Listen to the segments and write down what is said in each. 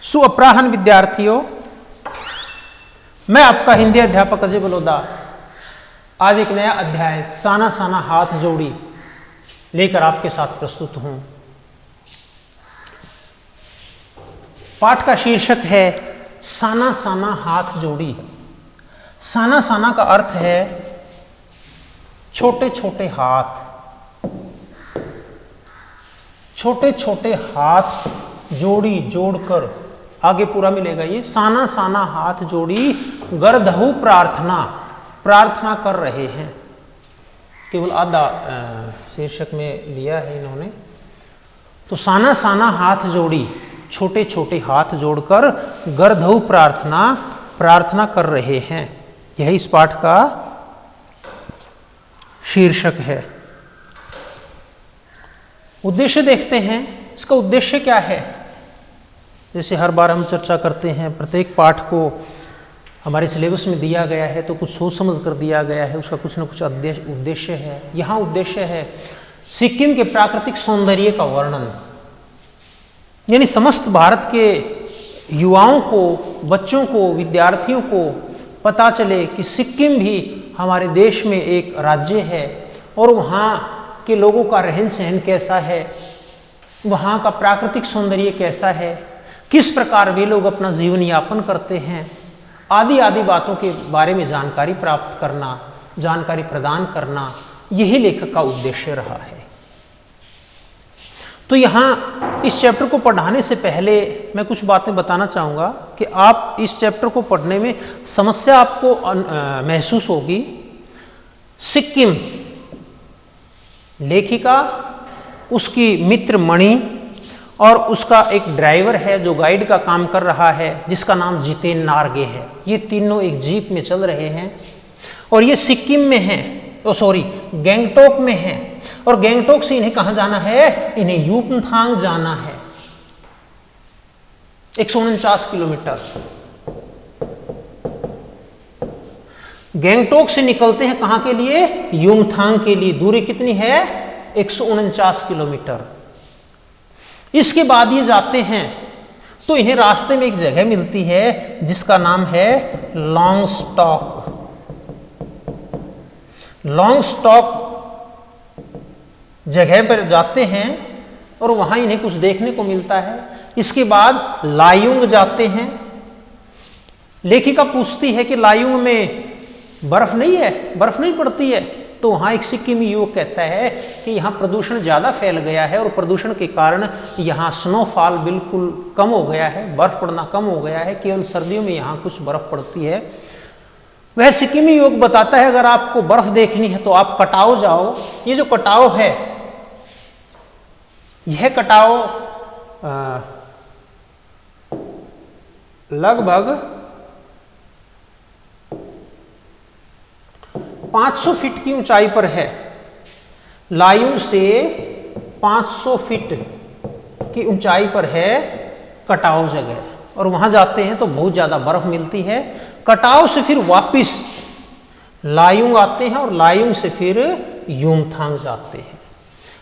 सुअपराहन विद्यार्थियों, मैं आपका हिंदी अध्यापक अजय बलोदा आज एक नया अध्याय साना साना हाथ जोड़ी लेकर आपके साथ प्रस्तुत हूं। पाठ का शीर्षक है साना साना हाथ जोड़ी। साना साना का अर्थ है छोटे छोटे हाथ। छोटे छोटे हाथ जोड़ी जोड़कर आगे पूरा मिलेगा। ये साना साना हाथ जोड़ी गर्दहु प्रार्थना, प्रार्थना कर रहे हैं। केवल आधा शीर्षक में लिया है इन्होंने। तो साना साना हाथ जोड़ी, छोटे छोटे हाथ जोड़कर गर्दहु प्रार्थना, प्रार्थना कर रहे हैं। यही इस पाठ का शीर्षक है। उद्देश्य देखते हैं, इसका उद्देश्य क्या है। जैसे हर बार हम चर्चा करते हैं, प्रत्येक पाठ को हमारे सिलेबस में दिया गया है तो कुछ सोच समझ कर दिया गया है, उसका कुछ न कुछ उद्देश्य है। यहाँ उद्देश्य है सिक्किम के प्राकृतिक सौंदर्य का वर्णन, यानी समस्त भारत के युवाओं को, बच्चों को, विद्यार्थियों को पता चले कि सिक्किम भी हमारे देश में एक राज्य है और वहाँ के लोगों का रहन सहन कैसा है, वहाँ का प्राकृतिक सौंदर्य कैसा है, किस प्रकार वे लोग अपना जीवन यापन करते हैं, आदि आदि बातों के बारे में जानकारी प्राप्त करना, जानकारी प्रदान करना, यही लेखक का उद्देश्य रहा है। तो यहाँ इस चैप्टर को पढ़ाने से पहले मैं कुछ बातें बताना चाहूँगा कि आप इस चैप्टर को पढ़ने में समस्या आपको महसूस होगी। सिक्किम, लेखिका, उसकी मित्र मणि और उसका एक ड्राइवर है जो गाइड का काम कर रहा है, जिसका नाम जितेन नार्गे है। ये तीनों एक जीप में चल रहे हैं और ये सिक्किम में हैं, गैंगटोक में हैं। और गैंगटोक से इन्हें कहाँ जाना है? इन्हें यूमथांग जाना है, 149 किलोमीटर। गैंगटोक से निकलते हैं कहाँ के लिए? यूमथांग के लिए। दूरी कितनी है? 149 किलोमीटर। इसके बाद ये जाते हैं तो इन्हें रास्ते में एक जगह मिलती है जिसका नाम है लॉन्गस्टॉक। लॉन्गस्टॉक जगह पर जाते हैं और वहां इन्हें कुछ देखने को मिलता है। इसके बाद लायुंग जाते हैं। लेखिका पूछती है कि लायुंग में बर्फ नहीं है, बर्फ नहीं पड़ती है? तो वहाँ एक सिक्किमी युवक कहता है कि यहाँ प्रदूषण ज़्यादा फैल गया है और प्रदूषण के कारण यहाँ स्नोफॉल बिल्कुल कम हो गया है, बर्फ़ पड़ना कम हो गया है, केवल सर्दियों में यहाँ कुछ बर्फ़ पड़ती है। वह सिक्किमी युवक बताता है अगर आपको बर्फ़ देखनी है तो आप कटाव जाओ। ये जो कटाव है, यह कटाव लगभग 500 फीट की ऊंचाई पर है। लायुंग से 500 फीट की ऊंचाई पर है कटाव जगह, और वहां जाते हैं तो बहुत ज़्यादा बर्फ मिलती है। कटाव से फिर वापस लायुंग आते हैं और लायुंग से फिर यूमथांग जाते हैं।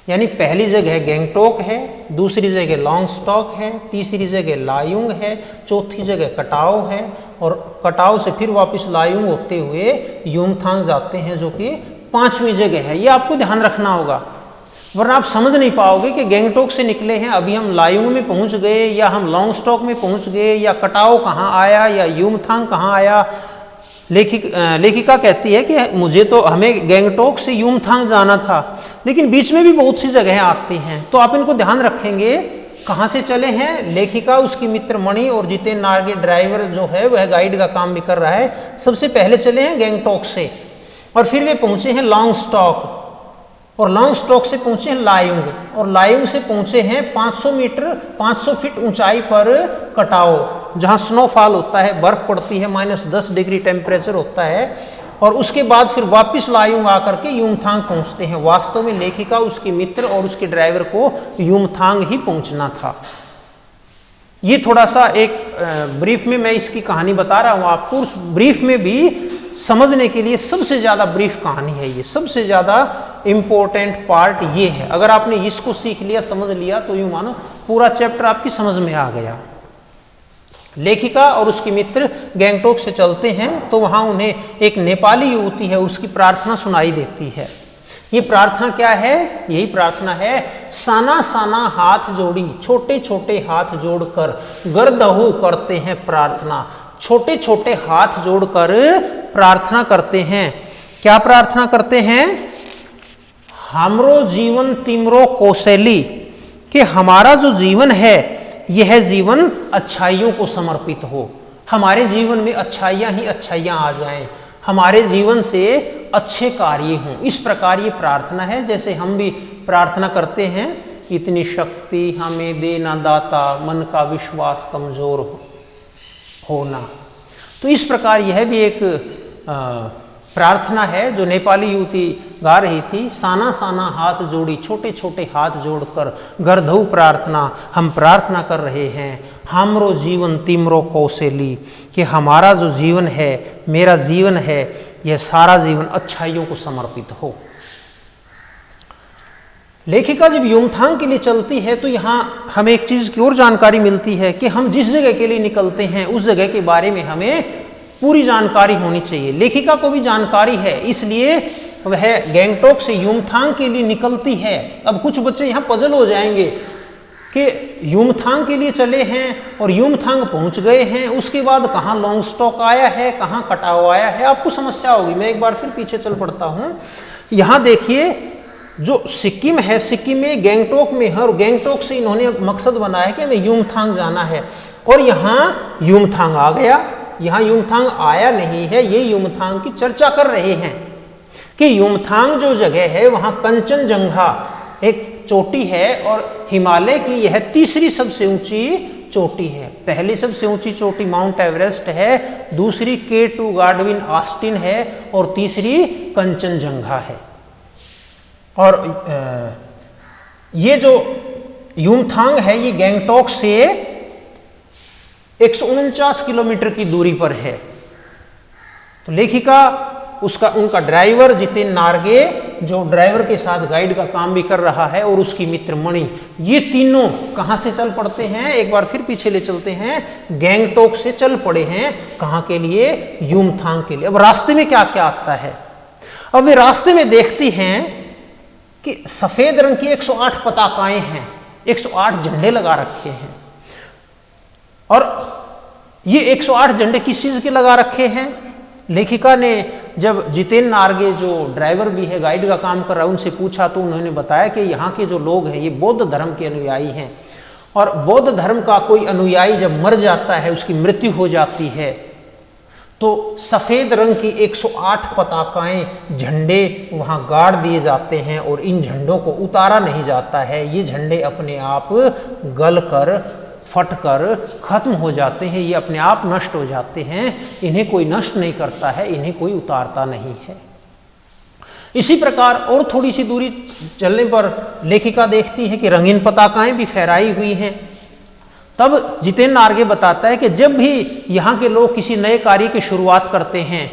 यानी पहली जगह गैंगटोक है, दूसरी जगह लॉन्गस्टॉक है, तीसरी जगह लायुंग है, चौथी जगह कटाव है, और कटाव से फिर वापस लायुंग होते हुए यूमथांग जाते हैं जो कि 5वीं जगह है। ये आपको ध्यान रखना होगा, वरना आप समझ नहीं पाओगे कि गैंगटोक से निकले हैं, अभी हम लायुंग में पहुंच गए या हम लॉन्गस्टॉक में पहुंच गए या कटाव कहाँ आया या यूमथांग कहाँ आया। लेखिका कहती है कि हमें गैंगटोक से यूमथांग जाना था, लेकिन बीच में भी बहुत सी जगहें आती हैं, तो आप इनको ध्यान रखेंगे। कहाँ से चले हैं? लेखिका, उसकी मित्र मणि और जितेन नार्गे ड्राइवर जो है वह गाइड का काम भी कर रहा है। सबसे पहले चले हैं गैंगटोक से और फिर वे पहुंचे हैं लॉन्गस्टॉक, और लॉन्गस्टॉक से पहुंचे हैं लायुंग, और लायुंग से पहुंचे हैं 500 फीट ऊंचाई पर कटाव, जहां स्नोफॉल होता है, बर्फ पड़ती है, -10 डिग्री टेम्परेचर होता है। और उसके बाद फिर वापस लायुंग आकर के यूमथांग पहुंचते हैं। वास्तव में लेखिका, उसके मित्र और उसके ड्राइवर को यूमथांग ही पहुंचना था। ये थोड़ा सा एक ब्रीफ में मैं इसकी कहानी बता रहा हूं आपको। उस ब्रीफ में भी समझने के लिए सबसे ज़्यादा ब्रीफ कहानी है ये, सबसे ज़्यादा इम्पोर्टेंट पार्ट ये है। अगर आपने इसको सीख लिया, समझ लिया, तो यूँ मानो पूरा चैप्टर आपकी समझ में आ गया। लेखिका और उसके मित्र गैंगटोक से चलते हैं तो वहाँ उन्हें एक नेपाली युवती है उसकी प्रार्थना सुनाई देती है। ये प्रार्थना क्या है? यही प्रार्थना है, साना साना हाथ जोड़ी, छोटे छोटे हाथ जोड़कर गर्दहु करते हैं प्रार्थना। छोटे छोटे हाथ जोड़कर प्रार्थना करते हैं। क्या प्रार्थना करते हैं? हमरो जीवन तिम्रो कौशली, कि हमारा जो जीवन है यह जीवन अच्छाइयों को समर्पित हो। हमारे जीवन में अच्छाइयाँ ही अच्छाइयाँ आ जाएं, हमारे जीवन से अच्छे कार्य हों। इस प्रकार ये प्रार्थना है, जैसे हम भी प्रार्थना करते हैं, इतनी शक्ति हमें देना दाता, मन का विश्वास कमजोर होना। तो इस प्रकार यह भी एक प्रार्थना है जो नेपाली युवती गा रही थी। साना साना हाथ जोड़ी, छोटे छोटे हाथ जोड़कर गर्दहु प्रार्थना, हम प्रार्थना कर रहे हैं, हमरो जीवन तिम्रो कौशली, कि हमारा जो जीवन है, मेरा जीवन है, यह सारा जीवन अच्छाइयों को समर्पित हो। लेखिका जब युमथांग के लिए चलती है तो यहाँ हमें एक चीज़ की और जानकारी मिलती है कि हम जिस जगह के लिए निकलते हैं उस जगह के बारे में हमें पूरी जानकारी होनी चाहिए। लेखिका को भी जानकारी है, इसलिए वह गैंगटोक से युमथांग के लिए निकलती है। अब कुछ बच्चे यहाँ पजल हो जाएंगे कि युमथांग के लिए चले हैं और युमथांग पहुँच गए हैं, उसके बाद कहाँ लॉन्गस्टॉक आया है, कहाँ कटाओ आया है, आपको समस्या होगी। मैं एक बार फिर पीछे चल पड़ता हूँ। यहाँ देखिए, जो सिक्किम है, सिक्किम में गैंगटोक में है और गैंगटोक से इन्होंने मकसद बनाया कि हमें युमथांग जाना है, और यहाँ युमथांग आ गया। यहाँ युमथांग आया नहीं है, ये युमथांग की चर्चा कर रहे हैं कि युमथांग जो जगह है वहाँ कंचनजंगा एक चोटी है और हिमालय की यह तीसरी सबसे ऊंची चोटी है। पहली सबसे ऊंची चोटी माउंट एवरेस्ट है, दूसरी K2 गाडविन ऑस्टिन है और तीसरी कंचनजंगा है। और ये जो युमथांग है ये गैंगटोक से 149 किलोमीटर की दूरी पर है। तो लेखिका, उनका ड्राइवर जितेन नार्गे, जो ड्राइवर के साथ गाइड का काम भी कर रहा है, और उसकी मित्र मणि, ये तीनों कहाँ से चल पड़ते हैं? एक बार फिर पीछे ले चलते हैं। गैंगटोक से चल पड़े हैं, कहाँ के लिए? युमथांग के लिए। अब रास्ते में क्या क्या आता है? अब वे रास्ते में देखती हैं कि सफेद रंग की 108 पताकाएं हैं, 108 झंडे लगा रखे हैं। और ये 108 झंडे किस चीज के लगा रखे हैं? लेखिका ने जब जितेन नार्गे, जो ड्राइवर भी है, गाइड का काम कर रहा है, उनसे पूछा तो उन्होंने बताया कि यहाँ के जो लोग हैं ये बौद्ध धर्म के अनुयायी हैं, और बौद्ध धर्म का कोई अनुयायी जब मर जाता है, उसकी मृत्यु हो जाती है, तो सफ़ेद रंग की 108 पताकाएं, झंडे वहाँ गाड़ दिए जाते हैं और इन झंडों को उतारा नहीं जाता है। ये झंडे अपने आप गल कर, फट कर खत्म हो जाते हैं, ये अपने आप नष्ट हो जाते हैं। इन्हें कोई नष्ट नहीं करता है, इन्हें कोई उतारता नहीं है। इसी प्रकार और थोड़ी सी दूरी चलने पर लेखिका देखती है कि रंगीन पताकाएं भी फहराई हुई हैं। तब जितेन नार्गे बताता है कि जब भी यहाँ के लोग किसी नए कार्य की शुरुआत करते हैं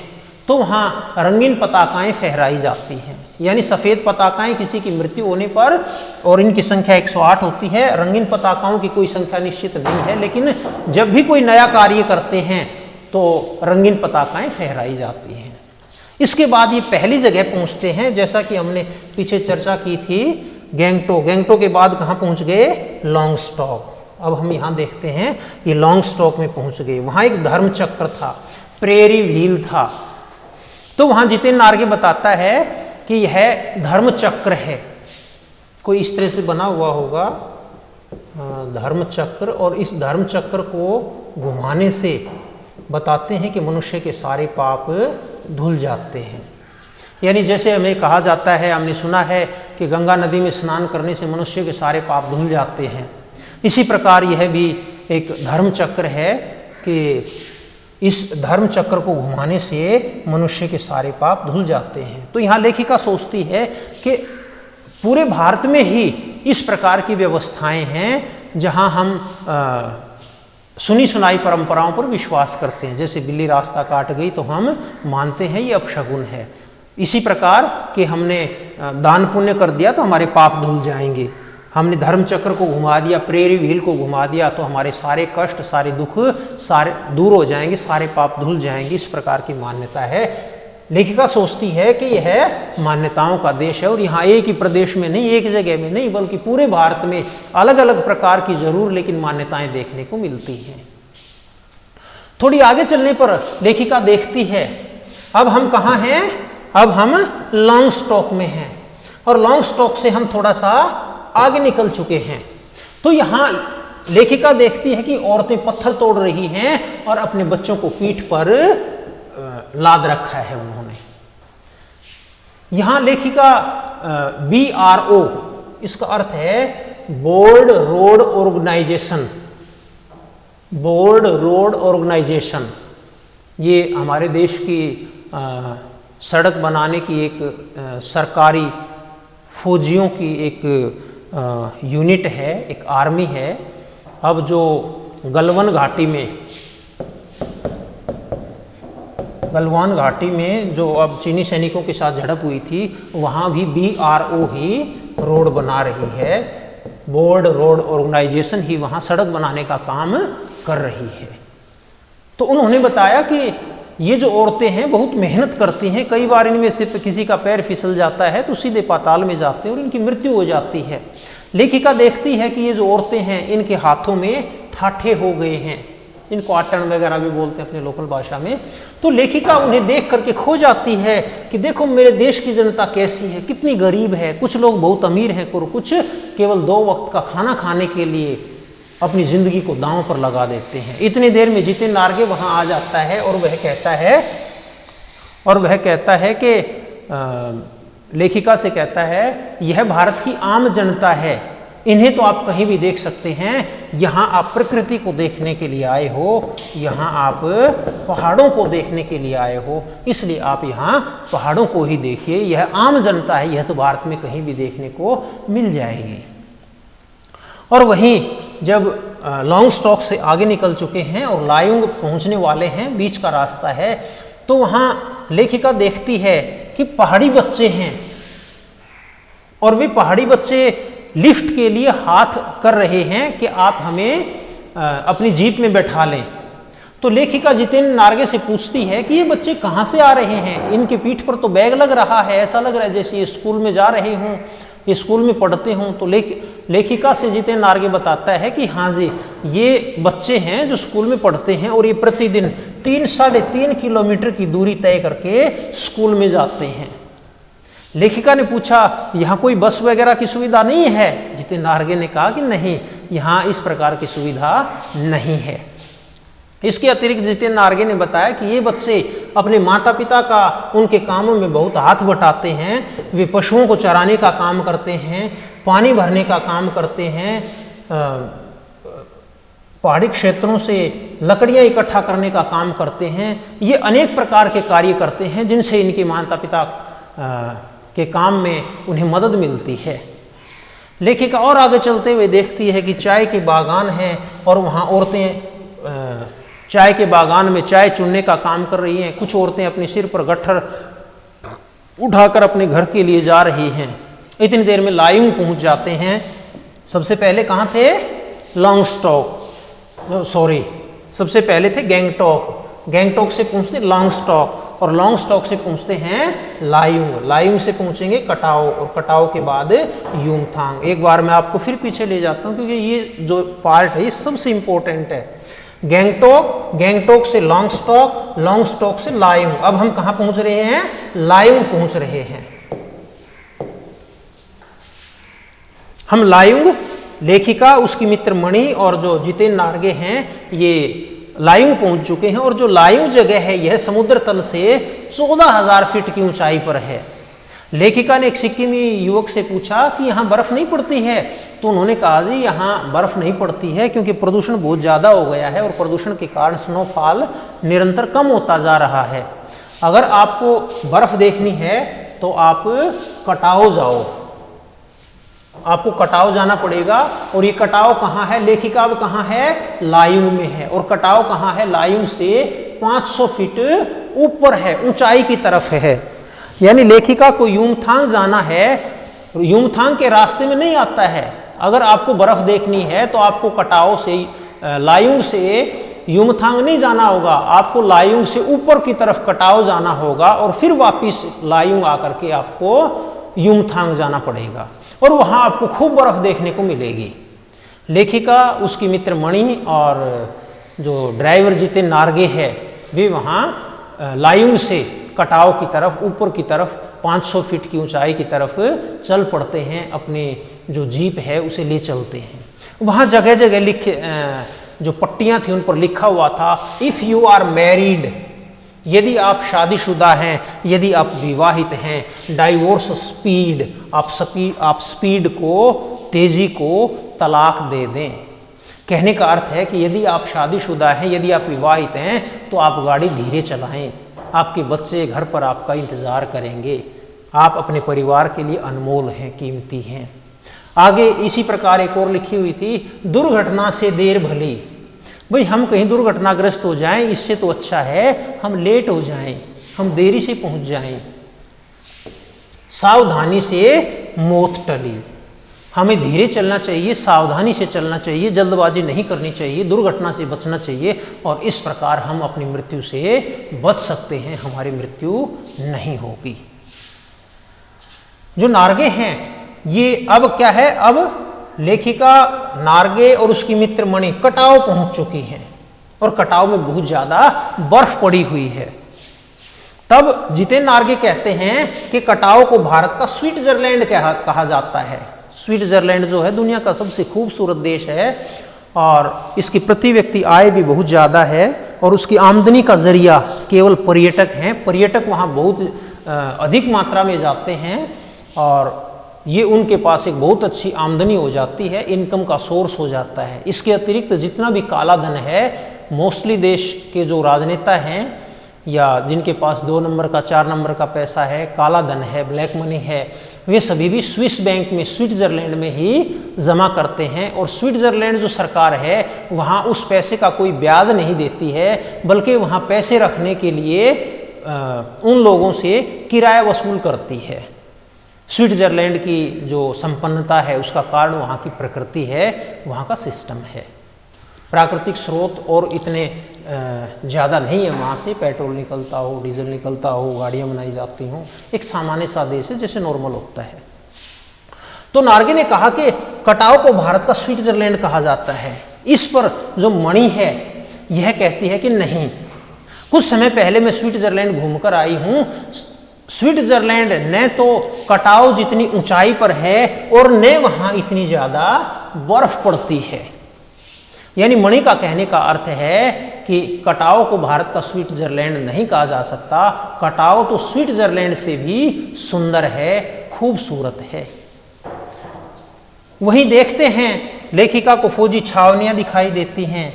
तो वहाँ रंगीन पताकाएं फहराई जाती हैं, यानी सफ़ेद पताकाएं किसी की मृत्यु होने पर, और इनकी संख्या 108 होती है। रंगीन पताकाओं की कोई संख्या निश्चित नहीं है, लेकिन जब भी कोई नया कार्य करते हैं तो रंगीन पताकाएं फहराई जाती हैं। इसके बाद ये पहली जगह पहुँचते हैं, जैसा कि हमने पीछे चर्चा की थी, गैंगटोक। गैंगटोक के बाद कहाँ पहुँच गए? लॉन्गस्टॉक। अब हम यहाँ देखते हैं, ये लॉन्गस्टॉक में पहुँच गए। वहाँ एक धर्म चक्र था, प्रेरी व्हील था। तो वहाँ जितेन नार्गे बताता है कि यह धर्म चक्र है, कोई इस तरह से बना हुआ होगा धर्म चक्र, और इस धर्म चक्र को घुमाने से बताते हैं कि मनुष्य के सारे पाप धुल जाते हैं। यानी जैसे हमें कहा जाता है, हमने सुना है कि गंगा नदी में स्नान करने से मनुष्य के सारे पाप धुल जाते हैं, इसी प्रकार यह भी एक धर्म चक्र है कि इस धर्म चक्र को घुमाने से मनुष्य के सारे पाप धुल जाते हैं। तो यहाँ लेखिका सोचती है कि पूरे भारत में ही इस प्रकार की व्यवस्थाएं हैं जहाँ हम सुनी सुनाई परंपराओं पर विश्वास करते हैं। जैसे बिल्ली रास्ता काट गई तो हम मानते हैं ये अपशगुन है। इसी प्रकार कि हमने दान पुण्य कर दिया तो हमारे पाप धुल जाएंगे। हमने धर्म चक्र को घुमा दिया, प्रेरी व्हील को घुमा दिया, तो हमारे सारे कष्ट, सारे दुख सारे दूर हो जाएंगे, सारे पाप धुल जाएंगे। इस प्रकार की मान्यता है। लेखिका सोचती है कि यह मान्यताओं का देश है और यहाँ एक ही प्रदेश में नहीं, एक जगह में नहीं, बल्कि पूरे भारत में अलग अलग प्रकार की जरूर लेकिन मान्यताएं देखने को मिलती हैं। थोड़ी आगे चलने पर लेखिका देखती है, अब हम कहाँ हैं, अब हम लॉन्ग स्टॉक में हैं और लॉन्ग स्टॉक से हम थोड़ा सा आगे निकल चुके हैं। तो यहाँ लेखिका देखती है कि औरतें पत्थर तोड़ रही हैं और अपने बच्चों को पीठ पर लाद रखा है उन्होंने। यहां लेखिका BRO, इसका अर्थ है board road organisation, board road organisation. ये हमारे देश की सड़क बनाने की एक सरकारी फौजियों की एक यूनिट है, एक आर्मी है। अब जो गलवान घाटी में जो अब चीनी सैनिकों के साथ झड़प हुई थी, वहाँ भी BRO ही रोड बना रही है, बोर्ड रोड ऑर्गेनाइजेशन ही वहाँ सड़क बनाने का काम कर रही है। तो उन्होंने बताया कि ये जो औरतें हैं बहुत मेहनत करती हैं, कई बार इनमें से किसी का पैर फिसल जाता है तो सीधे पाताल में जाते हैं और इनकी मृत्यु हो जाती है। लेखिका देखती है कि ये जो औरतें हैं इनके हाथों में ठाठे हो गए हैं, इनको आटन वगैरह भी बोलते हैं अपने लोकल भाषा में। तो लेखिका उन्हें देख करके खो जाती है कि देखो मेरे देश की जनता कैसी है, कितनी गरीब है, कुछ लोग बहुत अमीर हैं और कुछ केवल 2 वक्त का खाना खाने के लिए अपनी जिंदगी को दांव पर लगा देते हैं। इतनी देर में जितेन नारगे वहां आ जाता है और वह कहता है कि लेखिका से कहता है यह भारत की आम जनता है, इन्हें तो आप कहीं भी देख सकते हैं, यहाँ आप प्रकृति को देखने के लिए आए हो, यहाँ आप पहाड़ों को देखने के लिए आए हो, इसलिए आप यहाँ पहाड़ों को ही देखिए, यह आम जनता है, यह तो भारत में कहीं भी देखने को मिल जाएगी। और वहीं जब लॉन्ग स्टॉक से आगे निकल चुके हैं और लायुंग पहुंचने वाले हैं, बीच का रास्ता है, तो वहाँ लेखिका देखती है कि पहाड़ी बच्चे हैं और वे पहाड़ी बच्चे लिफ्ट के लिए हाथ कर रहे हैं कि आप हमें अपनी जीप में बैठा लें। तो लेखिका जितेन नारगे से पूछती है कि ये बच्चे कहाँ से आ रहे हैं, इनके पीठ पर तो बैग लग रहा है, ऐसा लग रहा है जैसे ये स्कूल में जा रहे हों, ये स्कूल में पढ़ते हों। तो लेखिका से जितेन नारगे बताता है कि हाँ जी, ये बच्चे हैं जो स्कूल में पढ़ते हैं और ये प्रतिदिन 3-3.5 किलोमीटर की दूरी तय करके स्कूल में जाते हैं। लेखिका ने पूछा यहाँ कोई बस वगैरह की सुविधा नहीं है? जितेन नारगे ने कहा कि नहीं, यहाँ इस प्रकार की सुविधा नहीं है। इसके अतिरिक्त जितेन नारगे ने बताया कि ये बच्चे अपने माता पिता का उनके कामों में बहुत हाथ बटाते हैं, वे पशुओं को चराने का काम करते हैं, पानी भरने का काम करते हैं, पहाड़ी क्षेत्रों से लकड़ियाँ इकट्ठा करने का काम करते हैं, ये अनेक प्रकार के कार्य करते हैं जिनसे इनके माता पिता के काम में उन्हें मदद मिलती है। लेखिका और आगे चलते हुए देखती है कि चाय के बागान हैं और वहाँ औरतें चाय के बागान में चाय चुनने का काम कर रही हैं। कुछ औरतें अपने सिर पर गट्ठर उठाकर अपने घर के लिए जा रही हैं। इतनी देर में लायुंग पहुंच जाते हैं। सबसे पहले कहाँ थे? लॉन्ग स्टॉक, सबसे पहले थे गैंगटॉक, गैंगटॉक से पहुंचते लॉन्ग स्टॉक और लॉन्ग स्टॉक से पहुंचते हैं लायुंग, लायुंग से पहुंचेंगे कटाओ और कटाओ के बाद यूमथांग। एक बार मैं आपको फिर पीछे ले जाता हूं क्योंकि ये जो पार्ट है ये सबसे इंपॉर्टेंट है। गैंगटॉक, गैंगटॉक से लॉन्ग स्टॉक, लॉन्ग स्टॉक से लायुंग। अब हम कहाँ पहुंच रहे हैं? लायुंग पहुंच रहे हैं। हम लायुंग, लेखिका, उसकी मित्र मणि और जो जितेन नारगे हैं ये लायुंग पहुंच चुके हैं। और जो लायुंग जगह है यह समुद्र तल से 14,000 फीट की ऊंचाई पर है। लेखिका ने एक सिक्किमी युवक से पूछा कि यहाँ बर्फ नहीं पड़ती है? तो उन्होंने कहा जी यहाँ बर्फ नहीं पड़ती है क्योंकि प्रदूषण बहुत ज़्यादा हो गया है और प्रदूषण के कारण स्नोफॉल निरंतर कम होता जा रहा है। अगर आपको बर्फ देखनी है तो आप कटाओ जाओ, आपको कटाओ जाना पड़ेगा। और ये कटाओ कहाँ है? लेखिका अब कहाँ है? लायुंग में है। और कटाओ कहाँ है? लायुंग से 500 फीट ऊपर है, ऊंचाई की तरफ है। यानी लेखिका को यूमथांग जाना है, यूमथांग के रास्ते में नहीं आता है, अगर आपको बर्फ देखनी है तो आपको कटाव से लायुंग से युमथांग नहीं जाना होगा, आपको लायुंग से ऊपर की तरफ कटाव जाना होगा और फिर वापिस लायुंग आकर के आपको युमथांग जाना पड़ेगा और वहाँ आपको खूब बर्फ देखने को मिलेगी। लेखिका, उसकी मित्र मणि और जो ड्राइवर जितेन नार्गे है वे वहाँ लायुंग से कटाव की तरफ, ऊपर की तरफ 500 फीट की ऊंचाई की तरफ चल पड़ते हैं, अपने जो जीप है उसे ले चलते हैं। वहाँ जगह जगह जो पट्टियाँ थी उन पर लिखा हुआ था, इफ़ यू आर मैरिड, यदि आप शादीशुदा हैं, यदि आप विवाहित हैं, डाइवोर्स स्पीड, आप स्पीड को, तेजी को तलाक दे दें। कहने का अर्थ है कि यदि आप शादीशुदा हैं, यदि आप विवाहित हैं तो आप गाड़ी धीरे चलाएं, आपके बच्चे घर पर आपका इंतज़ार करेंगे, आप अपने परिवार के लिए अनमोल हैं, कीमती हैं। आगे इसी प्रकार एक और लिखी हुई थी, दुर्घटना से देर भली। भाई हम कहीं दुर्घटनाग्रस्त हो जाएं, इससे तो अच्छा है हम लेट हो जाएं, हम देरी से पहुंच जाएं। सावधानी से मौत टली, हमें धीरे चलना चाहिए, सावधानी से चलना चाहिए, जल्दबाजी नहीं करनी चाहिए, दुर्घटना से बचना चाहिए और इस प्रकार हम अपनी मृत्यु से बच सकते हैं, हमारी मृत्यु नहीं होगी। जो नार्गे हैं ये अब क्या है, अब लेखिका नार्गे और उसकी मित्र मणि कटाव पहुंच चुकी हैं और कटाव में बहुत ज्यादा बर्फ पड़ी हुई है। तब जितेन नार्गे कहते हैं कि कटाव को भारत का स्विट्जरलैंड कहा जाता है। स्विट्जरलैंड जो है दुनिया का सबसे खूबसूरत देश है और इसकी प्रति व्यक्ति आय भी बहुत ज़्यादा है और उसकी आमदनी का जरिया केवल पर्यटक हैं। पर्यटक वहाँ बहुत अधिक मात्रा में जाते हैं और ये उनके पास एक बहुत अच्छी आमदनी हो जाती है, इनकम का सोर्स हो जाता है। इसके अतिरिक्त जितना भी काला धन है, मोस्टली देश के जो राजनेता हैं या जिनके पास 2 नंबर का 4 नंबर का पैसा है, काला धन है, ब्लैक मनी है, वे सभी भी स्विस बैंक में, स्विट्जरलैंड में ही जमा करते हैं और स्विट्जरलैंड जो सरकार है वहाँ उस पैसे का कोई ब्याज नहीं देती है, बल्कि वहाँ पैसे रखने के लिए उन लोगों से किराया वसूल करती है। स्विट्जरलैंड की जो संपन्नता है उसका कारण वहाँ की प्रकृति है, वहाँ का सिस्टम है। प्राकृतिक स्रोत और इतने ज़्यादा नहीं है, वहाँ से पेट्रोल निकलता हो, डीजल निकलता हो, गाड़ियाँ बनाई जाती हों, एक सामान्य सा देश है जैसे नॉर्मल होता है। तो नार्गे ने कहा कि कटाव को भारत का स्विट्जरलैंड कहा जाता है। इस पर जो मणि है यह कहती है कि नहीं, कुछ समय पहले मैं स्विट्जरलैंड घूमकर आई हूँ, स्विट्जरलैंड न तो कटाव जितनी ऊंचाई पर है और न वहाँ इतनी ज़्यादा बर्फ पड़ती है। यानी मणि का कहने का अर्थ है कि कटाव को भारत का स्विट्जरलैंड नहीं कहा जा सकता, कटाव तो स्विट्जरलैंड से भी सुंदर है, खूबसूरत है। वहीं देखते हैं लेखिका को फौजी छावनियाँ दिखाई देती हैं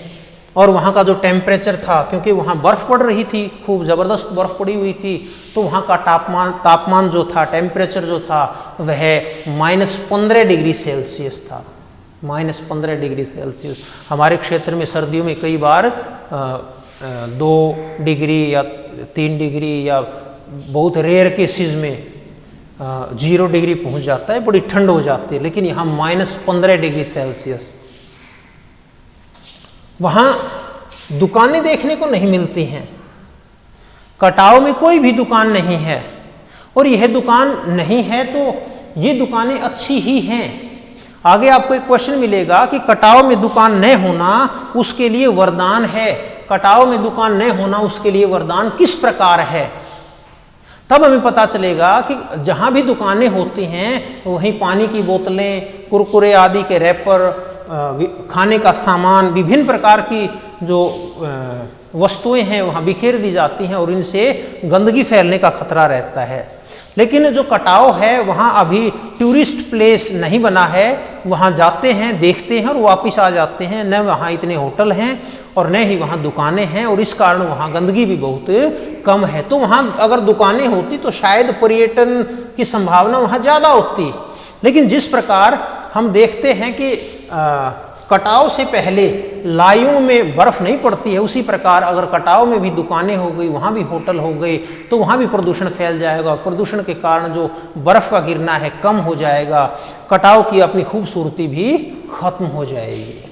और वहाँ का जो टेम्परेचर था, क्योंकि वहाँ बर्फ़ पड़ रही थी, खूब ज़बरदस्त बर्फ़ पड़ी हुई थी, तो वहाँ का तापमान जो था, टेम्परेचर जो था वह -15 डिग्री सेल्सियस था। -15 डिग्री सेल्सियस। हमारे क्षेत्र में सर्दियों में कई बार 2 डिग्री या 3 डिग्री या बहुत रेयर केसेस में 0 डिग्री पहुँच जाता है, बड़ी ठंड हो जाती है, लेकिन यहाँ -15 डिग्री सेल्सियस। वहाँ दुकानें देखने को नहीं मिलती हैं, कटाव में कोई भी दुकान नहीं है और यह दुकान नहीं है तो ये दुकानें अच्छी ही हैं। आगे आपको एक क्वेश्चन मिलेगा कि कटाव में दुकान न होना उसके लिए वरदान है, कटाव में दुकान न होना उसके लिए वरदान किस प्रकार है। तब हमें पता चलेगा कि जहाँ भी दुकानें होती हैं वहीं पानी की बोतलें, कुरकुरे आदि के रैपर, खाने का सामान, विभिन्न प्रकार की जो वस्तुएं हैं वहाँ बिखेर दी जाती हैं और इनसे गंदगी फैलने का खतरा रहता है। लेकिन जो कटाव है वहाँ अभी टूरिस्ट प्लेस नहीं बना है, वहाँ जाते हैं, देखते हैं और वापस आ जाते हैं। न वहाँ इतने होटल हैं और न ही वहाँ दुकानें हैं और इस कारण वहाँ गंदगी भी बहुत कम है। तो वहाँ अगर दुकानें होती तो शायद पर्यटन की संभावना वहाँ ज़्यादा होती। लेकिन जिस प्रकार हम देखते हैं कि कटाव से पहले लायुंग में बर्फ नहीं पड़ती है, उसी प्रकार अगर कटाव में भी दुकानें हो गई, वहाँ भी होटल हो गए, तो वहाँ भी प्रदूषण फैल जाएगा। प्रदूषण के कारण जो बर्फ का गिरना है कम हो जाएगा, कटाव की अपनी खूबसूरती भी खत्म हो जाएगी।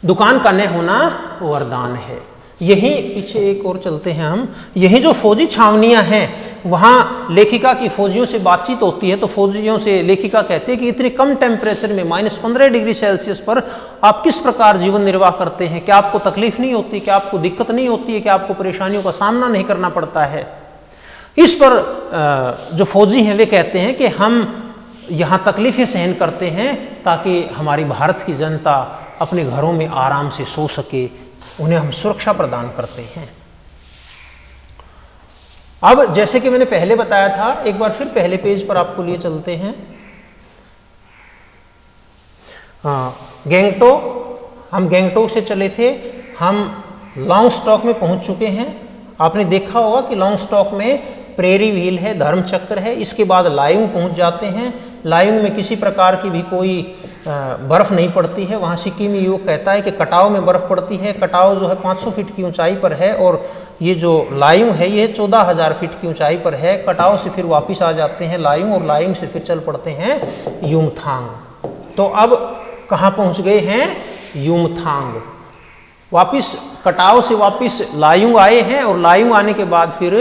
दुकान का न होना वरदान है। यही पीछे एक और चलते हैं हम, यही जो फौजी छावनियां हैं वहाँ लेखिका की फौजियों से बातचीत होती है, तो फौजियों से लेखिका कहती है कि इतने कम टेम्परेचर में -15 डिग्री सेल्सियस पर आप किस प्रकार जीवन निर्वाह करते हैं, क्या आपको तकलीफ नहीं होती, क्या आपको दिक्कत नहीं होती है, क्या आपको परेशानियों का सामना नहीं करना पड़ता है। इस पर जो फौजी हैं वे कहते हैं कि हम यहाँ तकलीफें सहन करते हैं ताकि हमारी भारत की जनता अपने घरों में आराम से सो सके, उन्हें हम सुरक्षा प्रदान करते हैं। अब जैसे कि मैंने पहले बताया था, एक बार फिर पहले पेज पर आपको लिए चलते हैं। गैंगटोक, हम गैंगटोक से चले थे, हम लॉन्गस्टॉक में पहुंच चुके हैं। आपने देखा होगा कि लॉन्गस्टॉक में प्रेरी व्हील है, धर्मचक्र है, इसके बाद लायुंग पहुंच जाते हैं। लायुंग में किसी प्रकार की भी कोई बर्फ नहीं पड़ती है। वहाँ सिक्किमी योग कहता है कि कटाव में बर्फ पड़ती है। कटाव जो है 500 फीट की ऊंचाई पर है और ये जो लायुंग है ये 14,000 फीट की ऊंचाई पर है। कटाव से फिर वापस आ जाते हैं लायुंग और लायुंग से फिर चल पड़ते हैं युमथांग। तो अब कहाँ पहुँच गए हैं? युमथांग। वापिस कटाव से वापिस लायुंग आए हैं और लायुंग आने के बाद फिर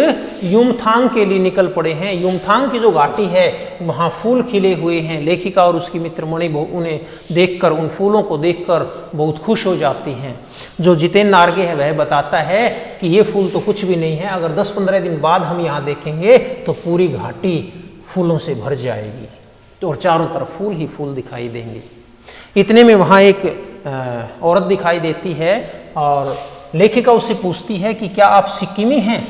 युमथांग के लिए निकल पड़े हैं। युमथांग की जो घाटी है वहाँ फूल खिले हुए हैं। लेखिका और उसकी मित्रमणि उन्हें देखकर, उन फूलों को देखकर बहुत खुश हो जाती हैं। जो जितेन नार्गे है वह बताता है कि ये फूल तो कुछ भी नहीं है, अगर 10-15 दिन बाद हम यहाँ देखेंगे तो पूरी घाटी फूलों से भर जाएगी, तो और चारों तरफ फूल ही फूल दिखाई देंगे। इतने में वहाँ एक औरत दिखाई देती है और लेखिका उससे पूछती है कि क्या आप सिक्किमी हैं?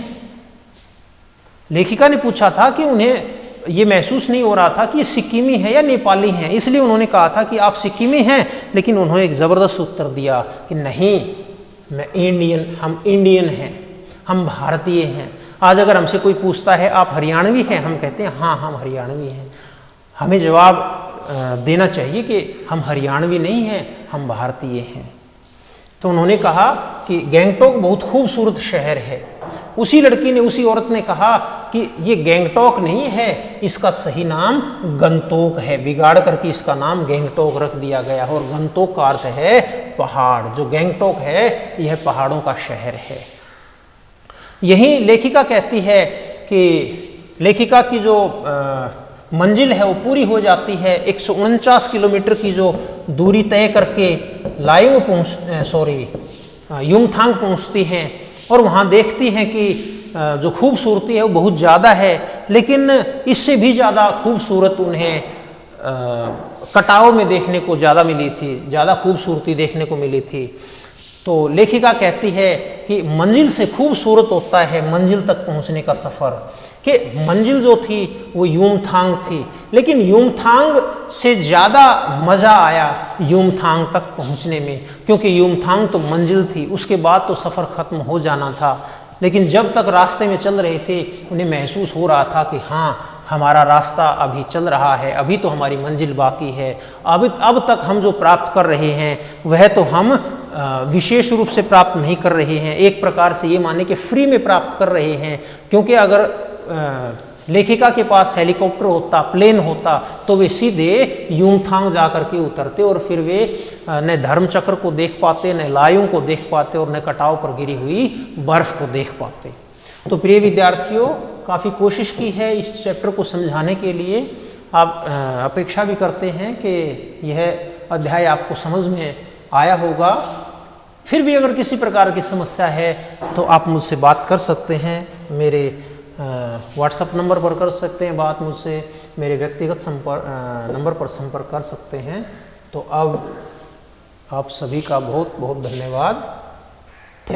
लेखिका ने पूछा था कि उन्हें ये महसूस नहीं हो रहा था कि ये सिक्किमी है या नेपाली हैं, इसलिए उन्होंने कहा था कि आप सिक्किमी हैं, लेकिन उन्होंने एक ज़बरदस्त उत्तर दिया कि नहीं, मैं इंडियन, हम इंडियन हैं, हम भारतीय हैं। आज अगर हमसे कोई पूछता है आप हरियाणवी हैं, हम कहते हैं हाँ हम हरियाणवी हैं। हमें जवाब देना चाहिए कि हम हरियाणवी नहीं हैं, हम भारतीय हैं। तो उन्होंने कहा कि गैंगटोक बहुत खूबसूरत शहर है। उसी लड़की ने, उसी औरत ने कहा कि ये गैंगटोक नहीं है, इसका सही नाम गंतोक है। बिगाड़ करके इसका नाम गैंगटोक रख दिया गया और गंतोक का अर्थ है पहाड़। जो गैंगटोक है यह पहाड़ों का शहर है। यही लेखिका कहती है कि लेखिका की जो मंजिल है वो पूरी हो जाती है। 149 किलोमीटर की जो दूरी तय करके युमथांग पहुंचती हैं और वहाँ देखती हैं कि जो खूबसूरती है वो बहुत ज़्यादा है, लेकिन इससे भी ज़्यादा खूबसूरत उन्हें कटाव में देखने को ज़्यादा मिली थी, ज़्यादा खूबसूरती देखने को मिली थी। तो लेखिका कहती है कि मंजिल से खूबसूरत होता है मंजिल तक पहुँचने का सफ़र, कि मंजिल जो थी वो युमथांग थी, लेकिन युमथांग से ज़्यादा मज़ा आया युमथांग तक पहुंचने में, क्योंकि युमथांग तो मंजिल थी, उसके बाद तो सफ़र ख़त्म हो जाना था। लेकिन जब तक रास्ते में चल रहे थे उन्हें महसूस हो रहा था कि हाँ हमारा रास्ता अभी चल रहा है, अभी तो हमारी मंजिल बाकी है। अब तक हम जो प्राप्त कर रहे हैं वह तो हम विशेष रूप से प्राप्त नहीं कर रहे हैं, एक प्रकार से ये माने कि फ्री में प्राप्त कर रहे हैं। क्योंकि अगर लेखिका के पास हेलीकॉप्टर होता, प्लेन होता, तो वे सीधे युमथांग जा कर के उतरते और फिर वे न धर्मचक्र को देख पाते, न लायुंग को देख पाते और न कटाव पर गिरी हुई बर्फ को देख पाते। तो प्रिय विद्यार्थियों, काफ़ी कोशिश की है इस चैप्टर को समझाने के लिए। आप अपेक्षा भी करते हैं कि यह अध्याय आपको समझ में आया होगा। फिर भी अगर किसी प्रकार की समस्या है तो आप मुझसे बात कर सकते हैं, मेरे व्हाट्सएप नंबर पर कर सकते हैं बात मुझसे, मेरे व्यक्तिगत नंबर पर संपर्क कर सकते हैं। तो अब आप सभी का बहुत बहुत धन्यवाद।